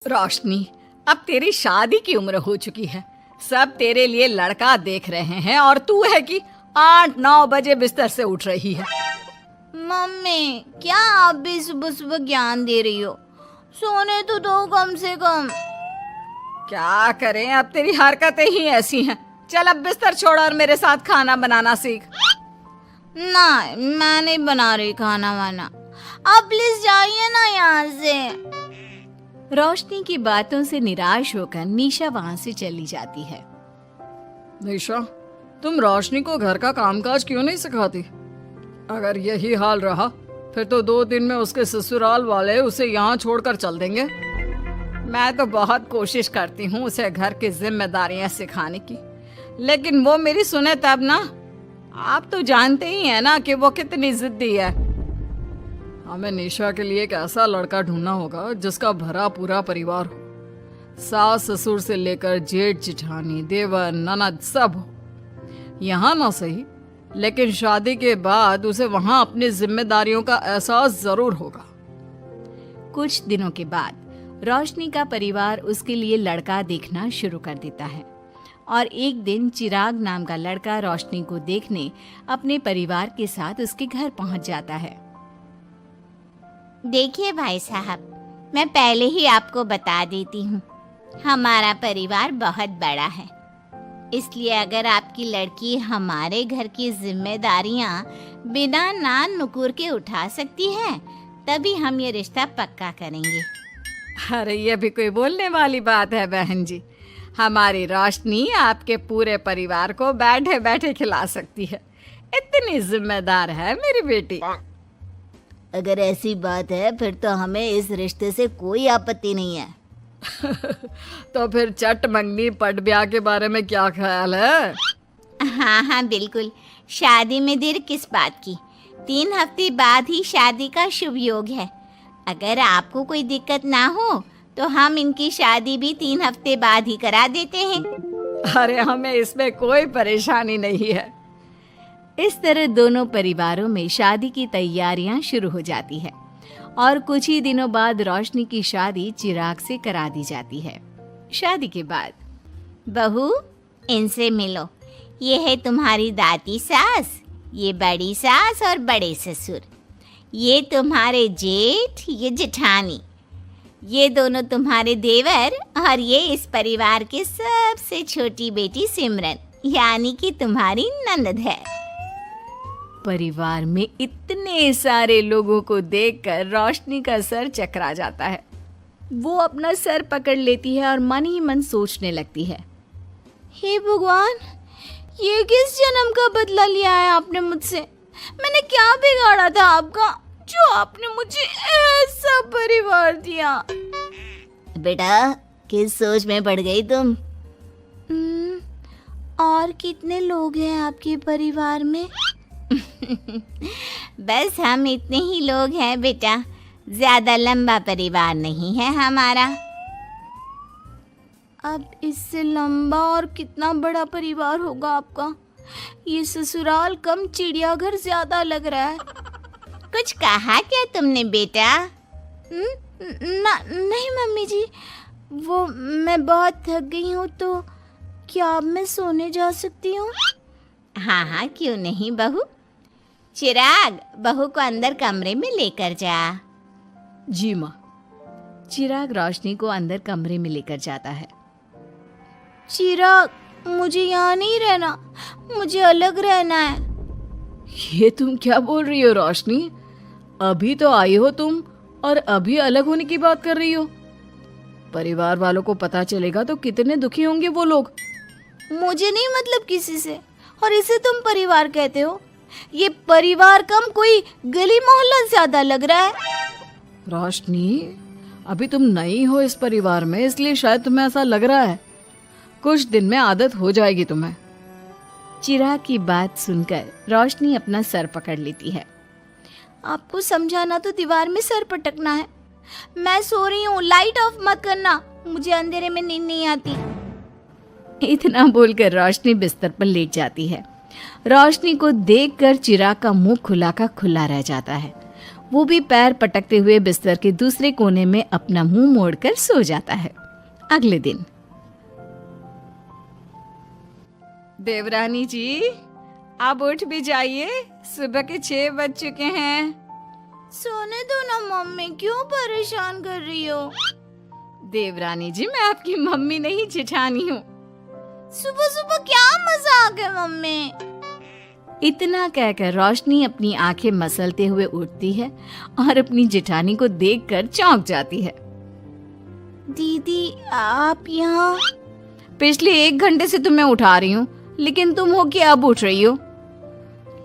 रोशनी, अब तेरी शादी की उम्र हो चुकी है। सब तेरे लिए लड़का देख रहे हैं और तू है कि 8-9 बजे बिस्तर से उठ रही है। मम्मी, क्या आप भी सुबह सुबह ज्ञान दे रही हो? सोने तो दो कम से कम। क्या करें, अब तेरी हरकतें ही ऐसी हैं। चल अब बिस्तर छोड़ और मेरे साथ खाना बनाना सीख। ना, मैं नहीं बना रही खाना वाना। आप प्लीज जाइए ना यहाँ से। रोशनी की बातों से निराश होकर निशा वहाँ से चली जाती है। निशा, तुम रोशनी को घर का कामकाज क्यों नहीं सिखाती? अगर यही हाल रहा फिर तो 2 दिन में उसके ससुराल वाले उसे यहाँ छोड़कर चल देंगे। मैं तो बहुत कोशिश करती हूँ उसे घर की जिम्मेदारियां सिखाने की, लेकिन वो मेरी सुने तब ना। आप तो जानते ही हैं ना कि वो कितनी जिद्दी है। हमें निशा के लिए एक ऐसा लड़का ढूंढना होगा जिसका भरा पूरा परिवार हो। सास ससुर से लेकर जेठ जेठानी देवर ननद सब हो। यहाँ ना सही, लेकिन शादी के बाद उसे वहां अपनी जिम्मेदारियों का एहसास जरूर होगा। कुछ दिनों के बाद रोशनी का परिवार उसके लिए लड़का देखना शुरू कर देता है और एक दिन चिराग नाम का लड़का रोशनी को देखने अपने परिवार के साथ उसके घर पहुंच जाता है। देखिए भाई साहब, मैं पहले ही आपको बता देती हूँ, हमारा परिवार बहुत बड़ा है, इसलिए अगर आपकी लड़की हमारे घर की जिम्मेदारियाँ बिना नान नुकुर के उठा सकती है तभी हम ये रिश्ता पक्का करेंगे। अरे ये भी कोई बोलने वाली बात है बहन जी। हमारी रोशनी आपके पूरे परिवार को बैठे बैठे खिला सकती है। इतनी जिम्मेदार है मेरी बेटी। अगर ऐसी बात है फिर तो हमें इस रिश्ते से कोई आपत्ति नहीं है। तो फिर चट मंगनी पट ब्याह के बारे में क्या ख्याल है? हाँ बिल्कुल, शादी में देर किस बात की। 3 हफ्ते बाद ही शादी का शुभ योग है। अगर आपको कोई दिक्कत ना हो तो हम इनकी शादी भी 3 हफ्ते बाद ही करा देते हैं। अरे हमें इसमें कोई परेशानी नहीं है। इस तरह दोनों परिवारों में शादी की तैयारियां शुरू हो जाती है और कुछ ही दिनों बाद रोशनी की शादी चिराग से करा दी जाती है। शादी के बाद, बहू, इनसे मिलो। ये है तुम्हारी दादी सास, ये बड़ी सास और बड़े ससुर, ये तुम्हारे जेठ, ये जेठानी, ये दोनों तुम्हारे देवर और ये इस परिवार की सबसे छोटी बेटी सिमरन, यानी कि तुम्हारी ननद है। परिवार में इतने सारे लोगों को देखकर रोशनी का सर चकरा जाता है। वो अपना सर पकड़ लेती है और मन ही मन सोचने लगती है, हे भगवान, ये किस जन्म का बदला लिया है आपने मुझसे? मैंने क्या बिगाड़ा था आपका जो आपने मुझे ऐसा परिवार दिया? बेटा, किस सोच में पड़ गई तुम? और कितने लोग हैं आपके परिवार में? बस हम इतने ही लोग हैं बेटा, ज्यादा लंबा परिवार नहीं है हमारा। अब इससे लंबा और कितना बड़ा परिवार होगा आपका? ये ससुराल कम चिड़ियाघर ज्यादा लग रहा है। कुछ कहा क्या तुमने बेटा? नहीं मम्मी जी, वो मैं बहुत थक गई हूँ, तो क्या अब मैं सोने जा सकती हूँ? हाँ, क्यों नहीं बहू। चिराग, बहू को अंदर कमरे में लेकर जा। जी माँ। चिराग रोशनी को अंदर कमरे में लेकर जाता है। चिराग, मुझे यहाँ नहीं रहना, मुझे अलग रहना है। ये तुम क्या बोल रही हो रोशनी? अभी तो आई हो तुम और अभी अलग होने की बात कर रही हो। परिवार वालों को पता चलेगा तो कितने दुखी होंगे वो लोग। मुझे नहीं मतलब किसी से, और इसे तुम परिवार कहते हो? ये परिवार कम कोई गली मोहल्ला ज्यादा लग रहा है। रोशनी, अभी तुम नई हो इस परिवार में, इसलिए शायद तुम्हें ऐसा लग रहा है। कुछ दिन में आदत हो जाएगी तुम्हें। चिराग की बात सुनकर रोशनी अपना सर पकड़ लेती है। आपको समझाना तो दीवार में सर पटकना है। मैं सो रही हूँ, लाइट ऑफ मत करना, मुझे अंधेरे में नींद नहीं आती। इतना बोलकर रोशनी बिस्तर पर लेट जाती है। रोशनी को देखकर चिराग का मुंह खुला का खुला रह जाता है। वो भी पैर पटकते हुए बिस्तर के दूसरे कोने में अपना मुंह मोड़कर सो जाता है। अगले दिन, देवरानी जी, आप उठ भी जाइए, सुबह के 6 बज चुके हैं। सोने दो ना मम्मी, क्यों परेशान कर रही हो? देवरानी जी, मैं आपकी मम्मी नहीं जेठानी हूँ। सुबह सुबह क्या मजाक है मम्मी? इतना कहकर रोशनी अपनी आंखें मसलते हुए उठती है और अपनी जेठानी को देखकर चौंक जाती है। दीदी, आप यहाँ? पिछले 1 घंटे से तुम्हें उठा रही हूँ, लेकिन तुम हो कि अब उठ रही हो?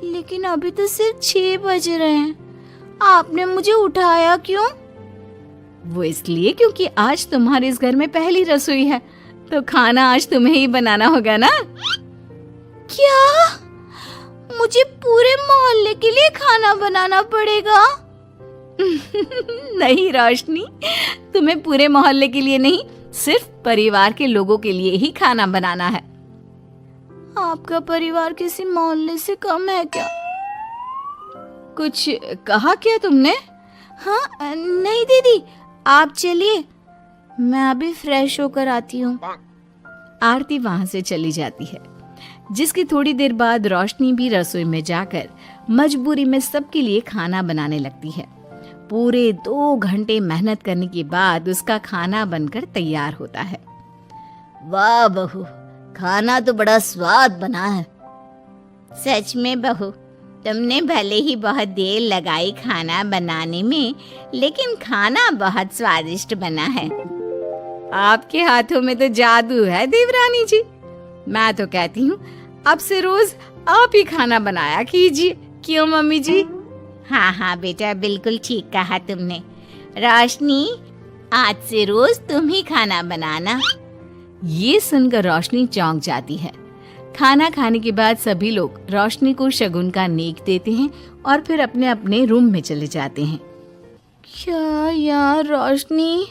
लेकिन अभी तो सिर्फ 6 बज रहे हैं, आपने मुझे उठाया क्यों? वो इसलिए क्योंकि आज तुम्हारे इस घर में पहली रसोई है, तो खाना आज तुम्हें ही बनाना होगा ना। क्या? मुझे पूरे मोहल्ले के लिए खाना बनाना पड़ेगा? नहीं रोशनी, तुम्हें पूरे मोहल्ले के लिए नहीं, सिर्फ परिवार के लोगों के लिए ही खाना बनाना है। आपका परिवार किसी मोहल्ले से कम है क्या? कुछ कहा क्या तुमने? हाँ, नहीं दीदी, आप चलिए, मैं अभी फ्रेश होकर आती हूँ। आरती वहां से चली जाती है, जिसकी थोड़ी देर बाद रोशनी भी रसोई में जाकर मजबूरी में सबके लिए खाना बनाने लगती है। पूरे 2 घंटे मेहनत करने के बाद उसका खाना बनकर तैयार होता है। वाह बहू, खाना तो बड़ा स्वाद बना है। सच में बहू, तुमने भले ही बहुत देर लगाई खाना बनाने में, लेकिन खाना बहुत स्वादिष्ट बना है। आपके हाथों में तो जादू है देवरानी जी। मैं तो कहती हूँ अब से रोज आप ही खाना बनाया कीजिए, क्यों मम्मी जी? हाँ हाँ बेटा, बिल्कुल ठीक कहा तुमने। रोशनी, आज से रोज तुम ही खाना बनाना। ये सुनकर रोशनी चौंक जाती है। खाना खाने के बाद सभी लोग रोशनी को शगुन का नेक देते हैं और फिर अपने अपने रूम में चले जाते हैं। क्या यार रोशनी,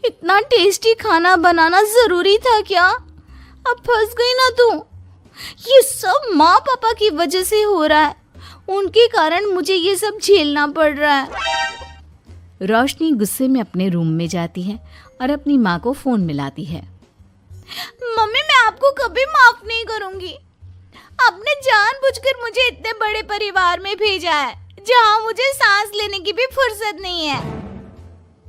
इतना टेस्टी खाना बनाना जरूरी था क्या? अब फंस गई ना तू। ये सब माँ पापा की वजह से हो रहा है, उनके कारण मुझे ये सब झेलना पड़ रहा है। रोशनी गुस्से में अपने रूम में जाती है और अपनी माँ को फोन मिलाती है। मम्मी, मैं आपको कभी माफ नहीं करूंगी। आपने जानबूझकर मुझे इतने बड़े परिवार में भेजा है, जहाँ मुझे सांस लेने की भी फुर्सत नहीं है।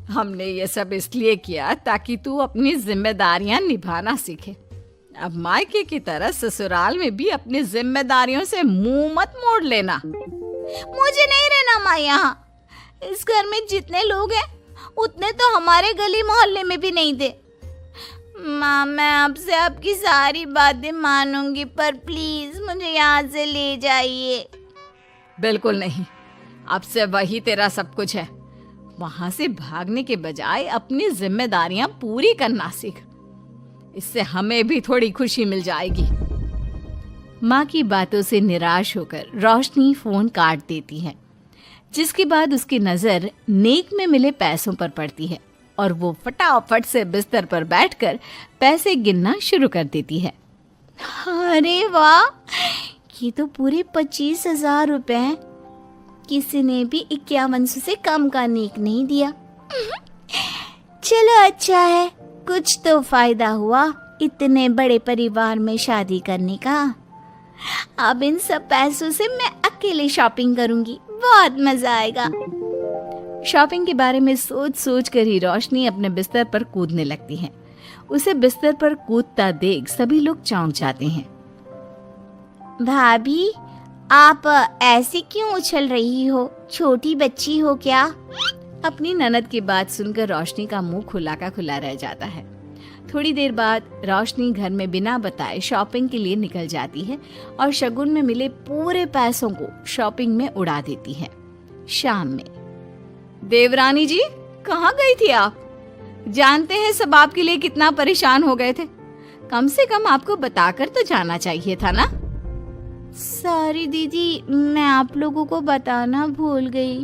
हमने ये सब इसलिए किया ताकि तू अपनी जिम्मेदारियां निभाना सीखे। अब मायके की तरह ससुराल में भी अपनी जिम्मेदारियों से मुंह मत मोड़ लेना। मुझे नहीं रहना माँ यहाँ। इस घर में जितने लोग हैं, उतने तो हमारे गली मोहल्ले में भी नहीं थे। माँ, मैं आपसे आपकी सारी बातें मानूंगी, पर प्लीज मुझे यहाँ से ले जाइए। बिल्कुल नहीं, अब से वही तेरा सब कुछ है। वहां से भागने के बजाय अपनी जिम्मेदारियां पूरी करना सीख, इससे हमें भी थोड़ी खुशी मिल जाएगी। माँ की बातों से निराश होकर रोशनी फोन काट देती है, जिसके बाद उसकी नजर नेक में मिले पैसों पर पड़ती है और वो फटाफट से बिस्तर पर बैठकर पैसे गिनना शुरू कर देती है। अरे वाह, ये तो पूरे 25,000 रुपए हैं। किसी ने भी 5100 से कम का नेक नहीं दिया। चलो अच्छा है, कुछ तो फायदा हुआ इतने बड़े परिवार में शादी करने का। अब इन सब पैसों से मैं अकेले शॉपिंग करूंगी, बहुत मजा आएगा। शॉपिंग के बारे में सोच सोच कर ही रोशनी अपने बिस्तर पर कूदने लगती है। उसे बिस्तर पर कूदता देख सभी लोग चौंक जाते हैं। भाभी, आप ऐसे क्यों उछल रही हो? छोटी बच्ची हो क्या? अपनी ननद की बात सुनकर रोशनी का मुंह खुला का खुला रह जाता है। थोड़ी देर बाद रोशनी घर में बिना बताए शॉपिंग के लिए निकल जाती है और शगुन में मिले पूरे पैसों को शॉपिंग में उड़ा देती है। शाम में, देवरानी जी, कहाँ गई थी आप? जानते हैं सब आपके लिए कितना परेशान हो गए थे। कम से कम आपको बताकर तो जाना चाहिए था ना। सॉरी दीदी, मैं आप लोगों को बताना भूल गई।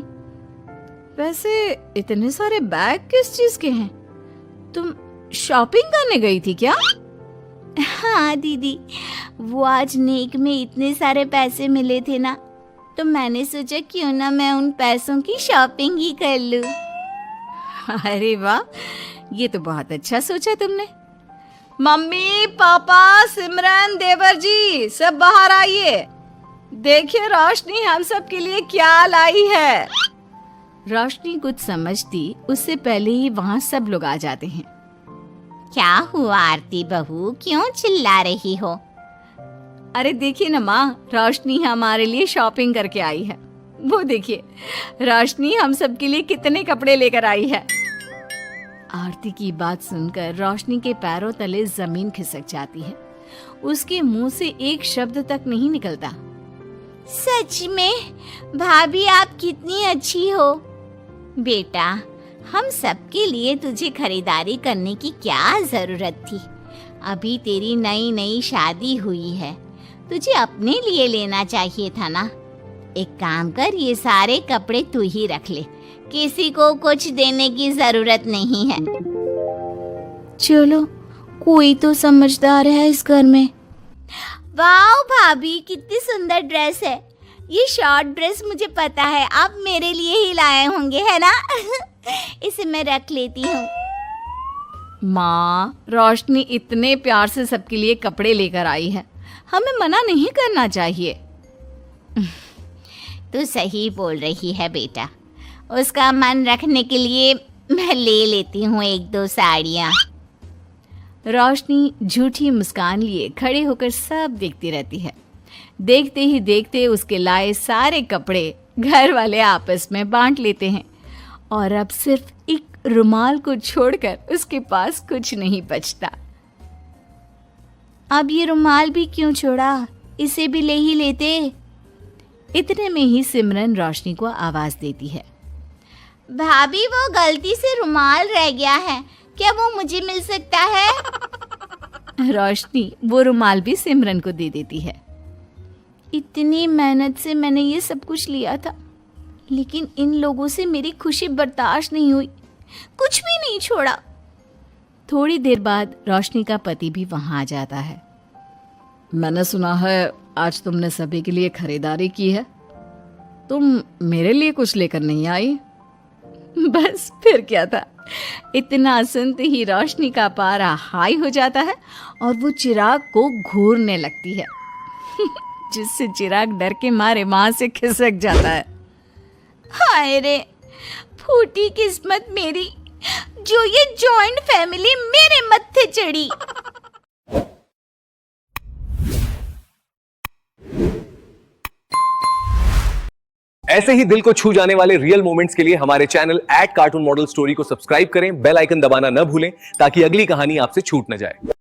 वैसे इतने सारे बैग किस चीज के हैं? तुम शॉपिंग करने गई थी क्या? हाँ दीदी, वो आज नेक में इतने सारे पैसे मिले थे ना, तो मैंने सोचा क्यों ना मैं उन पैसों की शॉपिंग ही कर लूं। अरे वाह, ये तो बहुत अच्छा सोचा तुमने। मम्मी, पापा, सिमरन, देवर जी, सब बाहर आइए। देखिए रोशनी हम सब के लिए क्या लाई है। रोशनी कुछ समझती उससे पहले ही वहाँ सब लोग आ जाते हैं। क्या हुआ आरती बहू, क्यों चिल्ला रही हो? अरे देखिए ना माँ, रोशनी हमारे लिए शॉपिंग करके आई है। वो देखिए, रोशनी हम सब के लिए कितने कपड़े लेकर आई है। आरती की बात सुनकर रोशनी के पैरों तले जमीन खिसक जाती है। उसके मुंह से एक शब्द तक नहीं निकलता। सच में भाभी, आप कितनी अच्छी हो। बेटा, हम सबके लिए तुझे खरीदारी करने की क्या जरूरत थी? अभी तेरी नई नई शादी हुई है, तुझे अपने लिए लेना चाहिए था ना। एक काम कर, ये सारे कपड़े तू ही रख ले, किसी को कुछ देने की जरूरत नहीं है। चलो, कोई तो समझदार है इस घर में। वाह भाभी, कितनी सुंदर ड्रेस है। ये शॉर्ट ड्रेस मुझे पता है आप मेरे लिए ही लाए होंगे, है ना? इसे मैं रख लेती हूँ। माँ, रोशनी इतने प्यार से सबके लिए कपड़े लेकर आई है, हमें मना नहीं करना चाहिए। तू सही बोल रही है बेटा, उसका मन रखने के लिए मैं ले लेती हूँ एक दो साड़ियाँ। रोशनी झूठी मुस्कान लिए खड़े होकर सब देखती रहती है। देखते ही देखते उसके लाए सारे कपड़े घर वाले आपस में बांट लेते हैं और अब सिर्फ एक रुमाल को छोड़कर उसके पास कुछ नहीं बचता। अब ये रुमाल भी क्यों छोड़ा, इसे भी ले ही लेते। इतने में ही सिमरन रोशनी को आवाज देती है। भाभी, वो गलती से रुमाल रह गया है, क्या वो मुझे मिल सकता है? रोशनी वो रुमाल भी सिमरन को दे देती है। इतनी मेहनत से मैंने ये सब कुछ लिया था, लेकिन इन लोगों से मेरी खुशी बर्दाश्त नहीं हुई, कुछ भी नहीं छोड़ा। थोड़ी देर बाद रोशनी का पति भी वहां आ जाता है। मैंने सुना है आज तुमने सभी के लिए खरीदारी की है। तुम मेरे लिए कुछ लेकर नहीं आई? बस फिर क्या था, इतना सुनते ही रोशनी का पारा हाई हो जाता है और वो चिराग को घूरने लगती है जिससे चिराग डर के मारे वहां से खिसक जाता है। हाय रे, फूटी किस्मत मेरी, जो ये जॉइंट फैमिली मेरे मत्थे चढ़ी। ऐसे ही दिल को छू जाने वाले रियल मोमेंट्स के लिए हमारे चैनल @कार्टून मॉडल स्टोरी को सब्सक्राइब करें, बेल आइकन दबाना न भूलें ताकि अगली कहानी आपसे छूट न जाए।